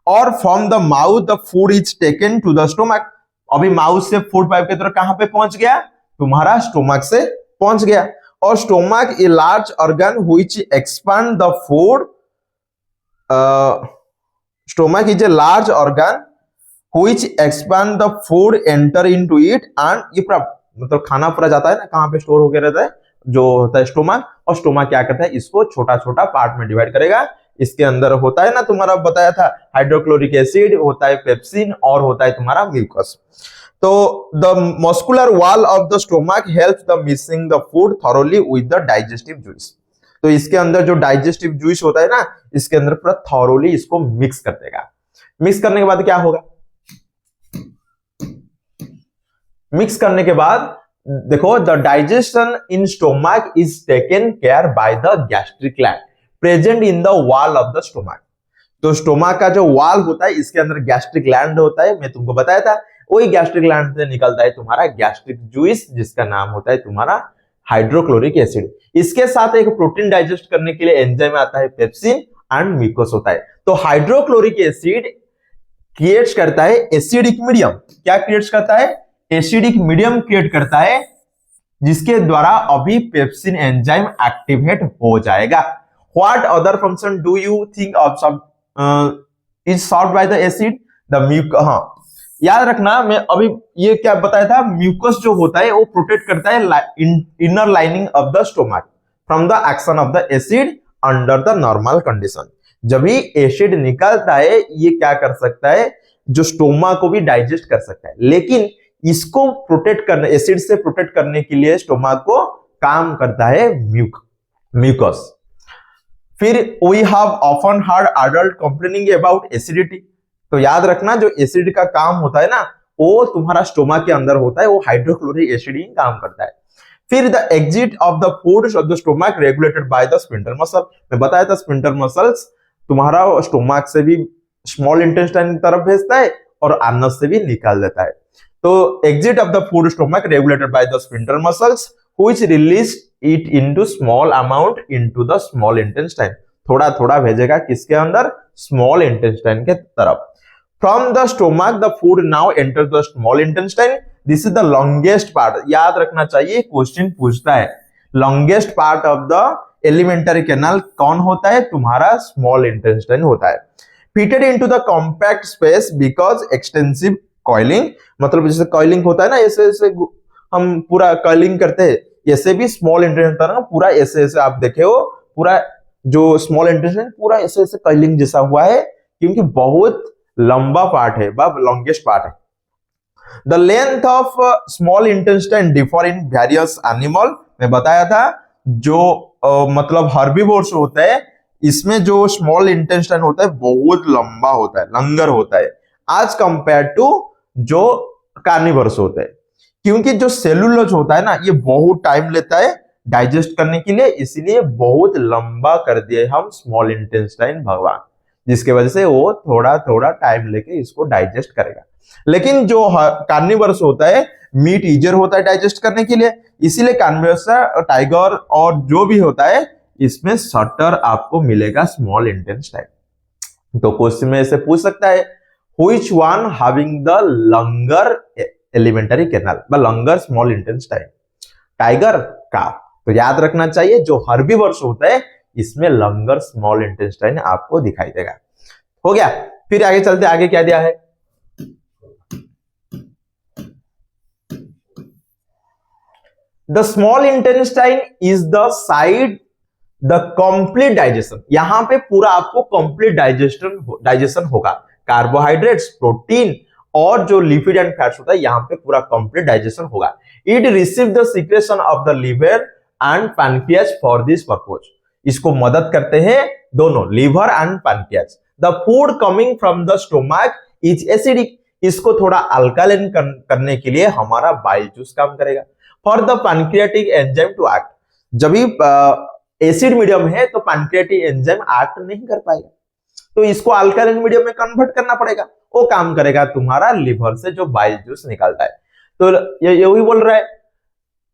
और from the mouth the food is taken to the stomach. अभी माउथ से फूड पाइप की तरफ कहां पे पहुंच गया, तुम्हारा स्टोमक से पहुंच गया। और stomach a large organ which expand the food, stomach is a large organ which expand the food enter into it and ये पूरा मतलब खाना पूरा जाता है ना, कहां पे स्टोर होकर रहता है, जो होता है स्टोमक। और स्टोमक क्या करता है, इसको छोटा छोटा पार्ट में डिवाइड करेगा। इसके अंदर होता है ना, तुम्हारा बताया था हाइड्रोक्लोरिक एसिड, होता है पेप्सिन और होता है तुम्हारा म्यूकस। तो the muscular wall of the stomach helps the mixing the food thoroughly with the digestive juice. तो इसके अंदर जो डाइजेस्टिव जूस होता है ना, इसके अंदर पूरा थॉरोली इसको मिक्स कर देगा। मिक्स करने के बाद क्या होगा, मिक्स करने के बाद देखो, the digestion in stomach is taken care by the gastric gland present in the wall of the stomach. तो स्टोमक का जो वॉल होता है इसके अंदर गैस्ट्रिक ग्लैंड होता है, मैं तुमको बताया था। वही गैस्ट्रिक ग्लैंड से निकलता है तुम्हारा गैस्ट्रिक जूस, जिसका नाम होता है तुम्हारा हाइड्रोक्लोरिक एसिड। इसके साथ एक प्रोटीन डाइजेस्ट करने के लिए एंजाइम आता है पेप्सिन एंड म्यूकस होता है। तो हाइड्रोक्लोरिक एसिड क्रिएट करता है एसिडिक मीडियम। क्या क्रिएट करता है, एसिडिक मीडियम क्रिएट करता है, जिसके द्वारा अभी पेप्सिन एंजाइम एक्टिवेट हो जाएगा। What other function do you think of is solved by the acid, the mucus, हाँ याद रखना, मैं अभी ये क्या बताया था, म्यूकस जो होता है वो प्रोटेक्ट करता है inner lining of the stomach from the action of the acid under the normal condition. जब भी एसिड निकलता है ये क्या कर सकता है, जो स्टोमा को भी डाइजेस्ट कर सकता है, लेकिन इसको प्रोटेक्ट करने, एसिड से प्रोटेक्ट करने के लिए स्टोमा को काम करता है म्यूकस। फिर we have often heard adult complaining about acidity. तो याद रखना जो एसिड का काम होता है ना वो तुम्हारा स्टोमा के अंदर होता है, वो हाइड्रोक्लोरिक एसिड ही काम करता है। फिर the exit of the foods of the stomach regulated by the sphincter muscle. मैं बताया था स्फिंक्टर मसल्स तुम्हारा स्टोमक से भी स्मॉल इंटेस्टाइन की तरफ भेजता है और अनस से भी निकाल देता है। तो exit of the food stomach regulated by the sphincter muscles which release it into small amount into the small intestine. थोड़ा थोड़ा भेजेगा किसके अंदर, स्मॉल इंटेस्टाइन के तरफ। From the stomach the food now enter the small intestine, this is the longest part. याद रखना चाहिए, क्वेश्चन पूछता है longest part of the elementary canal कौन होता है, तुम्हारा स्मॉल इंटेस्टाइन होता है। Fitted into the compact space because extensive coiling, मतलब जैसे कॉइलिंग होता है ना, ऐसे ऐसे हम पूरा कॉइलिंग करते हैं, ऐसे भी स्मॉल इंटेस्टाइन पूरा ऐसे ऐसे आप देखे हो, पूरा जो स्मॉल इंटेस्टाइन पूरा ऐसे ऐसे कॉइलिंग जैसा हुआ है, क्योंकि बहुत लंबा पार्ट है, लॉन्गेस्ट पार्ट है। The length of small intestine differ in various animal. मैं बताया था जो मतलब हर्बीवोर्स होता है इसमें जो स्मॉल इंटेस्टाइन होता है बहुत लंबा होता है, लंगर होता है, आज कंपेयर टू जो कार्निवर्स होते हैं। क्योंकि जो सेलुलोज होता है ना ये बहुत टाइम लेता है डाइजेस्ट करने के लिए, इसलिए बहुत लंबा कर दिए हम स्मॉल इंटेस्टाइन भगवान, जिसके वजह से वो थोड़ा थोड़ा टाइम लेके इसको डाइजेस्ट करेगा। लेकिन जो कार्निवर्स होता है मीट इजियर होता है डाइजेस्ट करने के लिए, इसीलिए कार्निवर्स टाइगर और जो भी होता है इसमें शटर आपको मिलेगा स्मॉल इंटेस्टाइन। तो क्वेश्चन में ऐसे पूछ सकता है which one having the longer elementary canal व लॉन्गर स्मॉल इंटेस्टाइन, टाइगर का। तो याद रखना चाहिए जो हर्बीवर्स होता है इसमें लॉन्गर स्मॉल इंटेस्टाइन आपको दिखाई देगा। हो गया, फिर आगे चलते, आगे क्या दिया है, the small intestine is the side the complete digestion. यहां पे पूरा आपको कंप्लीट डाइजेशन होगा, कार्बोहाइड्रेट्स, प्रोटीन और जो लिपिड एंड फैट्स होता है यहां पे पूरा कंप्लीट डाइजेशन होगा। It receive the secretion of the liver and pancreas for this purpose. इसको मदद करते हैं दोनों, liver and pancreas. The food coming from the stomach is acidic. इसको थोड़ा अल्कालाइन करने के लिए हमारा बाइल जूस काम करेगा। For the pancreatic enzyme to act, जब भी एसिड मीडियम है तो पैनक्रियाटिक एंजाइम एक्ट नहीं कर पाएगा, तो इसको अल्कालाइन मीडियम में कन्वर्ट करना पड़ेगा, वो काम करेगा तुम्हारा लिवर से जो बाइल जूस निकलता है। तो ये वही बोल रहा है,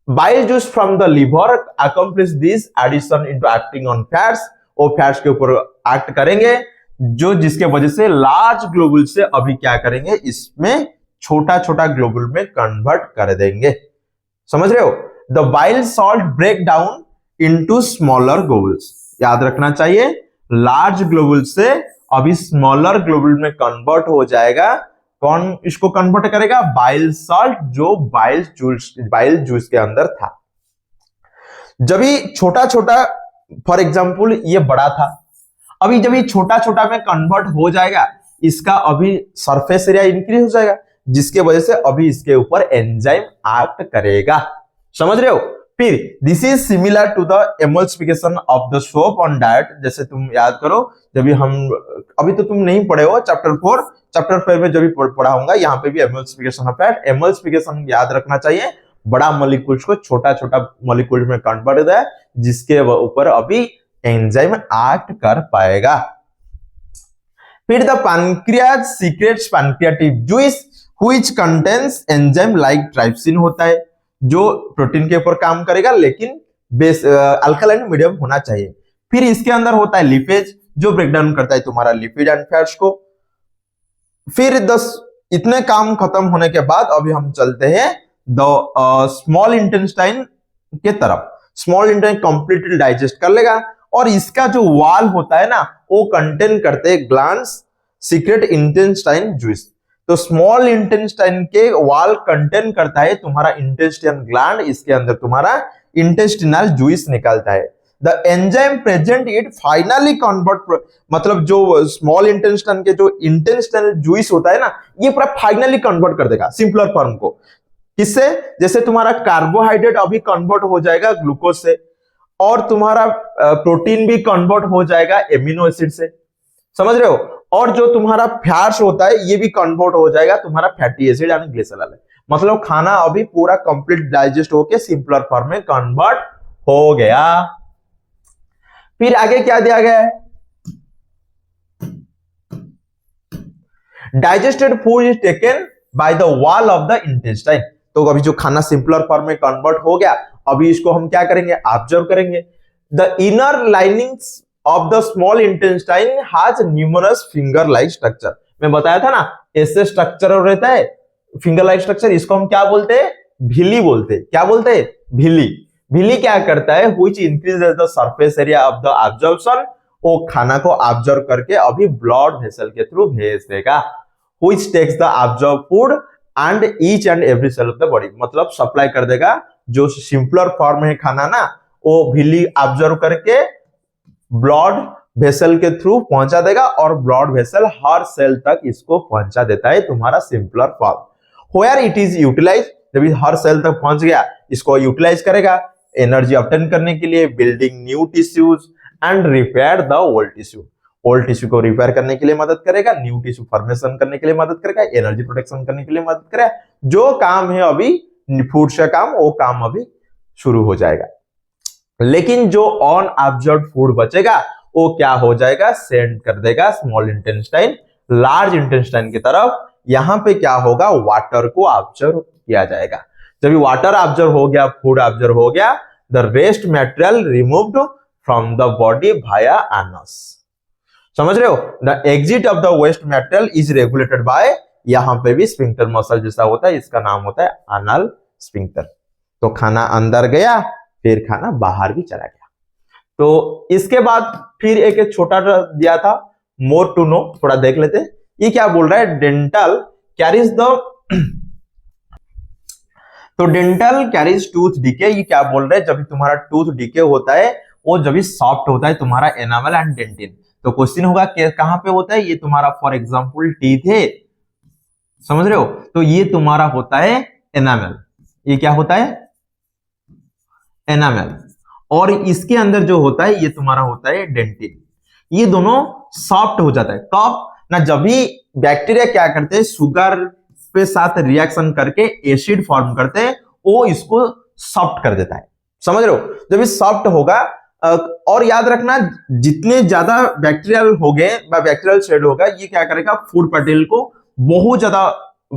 bile juice from the liver accomplish this addition into acting on fats. वो फैट्स के ऊपर एक्ट करेंगे जो जिसके वजह से लार्ज ग्लोबुल से अभी क्या करेंगे, इसमें छोटा छोटा ग्लोबुल में कन्वर्ट कर देंगे। समझ रहे हो, the bile salt break down into smaller globules. याद रखना चाहिए लार्ज ग्लोबुल से अभी स्मॉलर ग्लोबुल में कन्वर्ट हो जाएगा। कौन इसको कन्वर्ट करेगा, बाइल सॉल्ट जो बाइल जूस के अंदर था। जब ही छोटा छोटा, फॉर एग्जांपल ये बड़ा था, अभी जब ये छोटा छोटा में कन्वर्ट हो जाएगा इसका अभी सरफेस एरिया इंक्रीज हो जाएगा, जिसके वजह से अभी इसके ऊपर एंजाइम एक्ट करेगा। समझ रहे हो। फिर this is similar to the emulsification of the soap on diet. जैसे तुम याद करो, जब भी हम अभी तो तुम नहीं पढ़े हो चैप्टर 4 में जब भी पढ़ा होगा, यहाँ पे भी एमल्सिफिकेशन ऑफ फैट। एमल्सिफिकेशन याद रखना चाहिए, बड़ा मॉलिक्यूल्स को छोटा छोटा मॉलिक्यूल में कन्वर्ट होता है, जिसके ऊपर अभी एंजाइम एक्ट कर पाएगा। फिर the pancreas secrets pancreatic juice which contains enzyme like trypsin होता है, जो प्रोटीन के ऊपर काम करेगा लेकिन बेस अल्कालाइन मीडियम होना चाहिए। फिर इसके अंदर होता है लिपेज जो ब्रेकडाउन करता है तुम्हारा लिपिड एंड फैट्स को। फिर इतने काम खत्म होने के बाद अभी हम चलते हैं द स्मॉल इंटेस्टाइन के तरफ। स्मॉल इंटेस्टाइन कंप्लीटली डाइजेस्ट कर लेगा और इसका जो वॉल होता है ना वो कंटेन करते हैं ग्लैंड्स सीक्रेट इंटेस्टाइन जूस। तो स्मॉल इंटेस्टाइन के वॉल कंटेन करता है तुम्हारा इंटेस्टाइन ग्लैंड, इसके अंदर तुम्हारा इंटेस्टिनल जूस निकलता है। The enzyme present it finally convert, मतलब जो स्मॉल इंटेस्टाइन के जो इंटेस्टाइनल जूस होता है ना, ये पूरा फाइनली कन्वर्ट कर देगा सिंपलर फॉर्म को। किससे? जैसे तुम्हारा कार्बोहाइड्रेट अभी कन्वर्ट हो जाएगा ग्लूकोज से, और तुम्हारा प्रोटीन भी कन्वर्ट हो जाएगा एमिनो एसिड से, समझ रहे हो, और जो तुम्हारा फैट्स होता है ये भी कन्वर्ट हो जाएगा तुम्हारा फैटी एसिड यानी ग्लिसरॉल। मतलब खाना अभी पूरा कंप्लीट डाइजेस्ट होके सिंपलर फॉर्म में कन्वर्ट हो गया। फिर आगे क्या दिया गया है? Digested food is taken by the wall of the intestine. तो अभी जो खाना सिंपलर फॉर्म में कन्वर्ट हो गया, अभी इसको हम क्या करेंगे? ऑब्जर्व करेंगे। The inner linings of the small intestine has numerous finger like structure. मैं बताया था ना ऐसे स्ट्रक्चर रहता है फिंगर लाइक स्ट्रक्चर, इसको हम क्या बोलते हैं? झिल्ली बोलते हैं। क्या बोलते हैं? झिल्ली। झिल्ली क्या करता है? Which increases the surface area of the absorption, वो खाना को ऑब्जर्व करके अभी ब्लड वेसल के थ्रू भेज देगा। Which takes the observe food and each and every cell of the body, मतलब सप्लाई कर देगा जो सिंपलर फॉर्म है खाना ना, वो झिल्ली ऑब्जर्व करके ब्लड वेसल के थ्रू पहुंचा देगा, और ब्लड वेसल हर सेल तक इसको पहुंचा देता है तुम्हारा simpler form. Where it is utilize, जब हर सेल तक पहुंच गया इसको यूटिलाइज करेगा एनर्जी ऑब्टेन करने के लिए, building new tissues and repair the old tissue. Old tissue को रिपेयर करने के लिए मदद करेगा, न्यू टिश्यू फॉर्मेशन करने के लिए मदद करेगा, एनर्जी प्रोटेक्शन करने के लिए मदद करेगा। जो काम है अभी फूड से काम, वो काम अभी शुरू हो जाएगा। लेकिन जो अनऑब्जर्व्ड फूड बचेगा वो क्या हो जाएगा? सेंड कर देगा स्मॉल इंटेस्टाइन लार्ज इंटेस्टाइन की तरफ। यहां पे क्या होगा? वाटर को ऑब्जर्व किया जाएगा। जब वाटर ऑब्जर्व हो गया, फूड ऑब्जर्व हो गया, the waste material removed from the body via anus. समझ रहे हो? The exit of the waste material is regulated by, यहां पे भी स्फिंक्टर मसल जैसा होता है, इसका नाम होता है एनल स्फिंक्टर। तो खाना अंदर गया, फिर खाना बाहर भी चला गया। तो इसके बाद फिर एक छोटा दिया था मोर टू नो, थोड़ा देख लेते हैं। ये क्या बोल रहा है? डेंटल कैरीज द, तो डेंटल कैरीज टूथ डीके। ये क्या बोल रहे हैं? जब तुम्हारा टूथ डीके होता है वो जब सॉफ्ट होता है तुम्हारा एनामल एंड डेंटिन। तो क्वेश्चन होगा कहां पे होता है? ये तुम्हारा फॉर एग्जांपल टीथ है, समझ रहे हो? तो ये तुम्हारा होता है एनामल, ये क्या होता है? एनामल। और इसके अंदर जो होता है ये तुम्हारा होता है डेंटिन। ये दोनों सॉफ्ट हो जाता है कब ना? जब भी बैक्टीरिया क्या करते हैं, शुगर पे साथ रिएक्शन करके एसिड फॉर्म करते हैं, वो इसको सॉफ्ट कर देता है, समझ रहे हो? जब ये सॉफ्ट होगा, और याद रखना जितने ज्यादा बैक्टीरियल हो गए, बैक्टीरियल शेड होगा, ये क्या करेगा? फूड पार्टिकल को बहुत ज्यादा,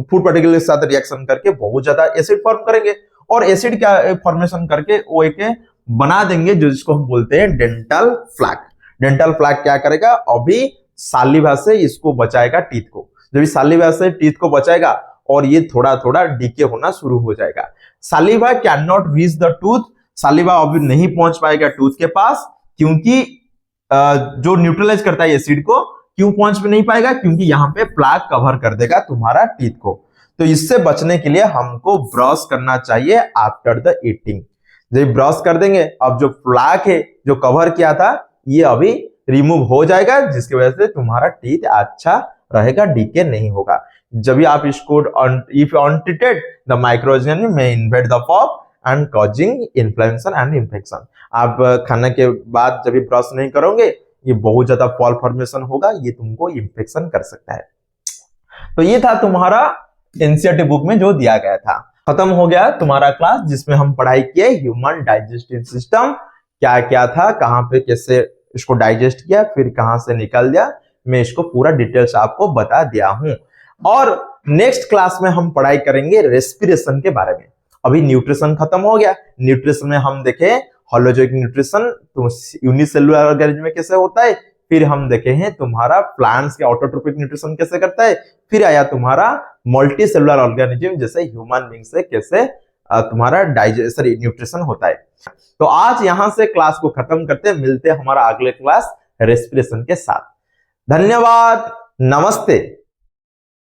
फूड पार्टिकल के साथ रिएक्शन करके बहुत ज्यादा एसिड फॉर्म करेंगे, और एसिड क्या फॉर्मेशन करके वो एक बना देंगे जो जिसको हम बोलते हैं डेंटल फ्लैक। डेंटल फ्लैक क्या करेगा? अभी सालिवा से इसको बचाएगा टीथ को। जब सालिवा से टीथ को बचाएगा और ये थोड़ा थोड़ा डीके होना शुरू हो जाएगा। Saliva can not reach the tooth, saliva अभी नहीं पहुंच पाएगा टूथ के पास, क्योंकि जो न्यूट्रलाइज करता है एसिड को, क्यों पहुंच नहीं पाएगा? क्योंकि यहाँ पे प्लाक कवर कर देगा तुम्हारा टीथ को। तो इससे बचने के लिए हमको ब्रश करना चाहिए आफ्टर द ईटिंग। जब ब्रश कर देंगे, अब जो प्लाक है जो कवर किया था ये अभी रिमूव हो जाएगा, जिसकी वजह से तुम्हारा टीथ अच्छा रहेगा, डीके नहीं होगा। जब भी आप इसको इफ अनट्रीटेड द माइक्रोऑर्गेनिज्म में invade the pop and causing inflammation and infection. आप खाने के बाद जब भी ब्रश नहीं करोगे, ये बहुत ज्यादा फॉल फॉर्मेशन होगा, ये तुमको इन्फेक्शन कर सकता है। तो ये था तुम्हारा एनसीईआरटी बुक में जो दिया गया था। खत्म हो गया तुम्हारा क्लास, जिसमें हम पढ़ाई किए ह्यूमन डाइजेस्टिव सिस्टम क्या क्या था, कहां पे कैसे इसको डाइजेस्ट किया, फिर कहां से निकल गया, मैं इसको पूरा डिटेल्स आपको बता दिया हूं। और नेक्स्ट क्लास में हम पढ़ाई करेंगे रेस्पिरेशन के बारे में। अभी न्यूट्रिशन खत्म हो गया, न्यूट्रिशन में हम देखे होलोजोइक न्यूट्रिशन तो यूनिसेलुलर ऑर्गेनिज्म में कैसे होता है, फिर हम देखे हैं तुम्हारा प्लांट्स के ऑटोट्रोपिक न्यूट्रिशन कैसे करता है, फिर आया तुम्हारा मल्टी सेलुलर ऑर्गेनिज्म जैसे ह्यूमन बीइंग से कैसे तुम्हारा न्यूट्रिशन होता है। तो आज यहां से क्लास को खत्म करते हैं, मिलते हैं हमारा अगले क्लास रेस्पिरेशन के साथ। धन्यवाद, नमस्ते।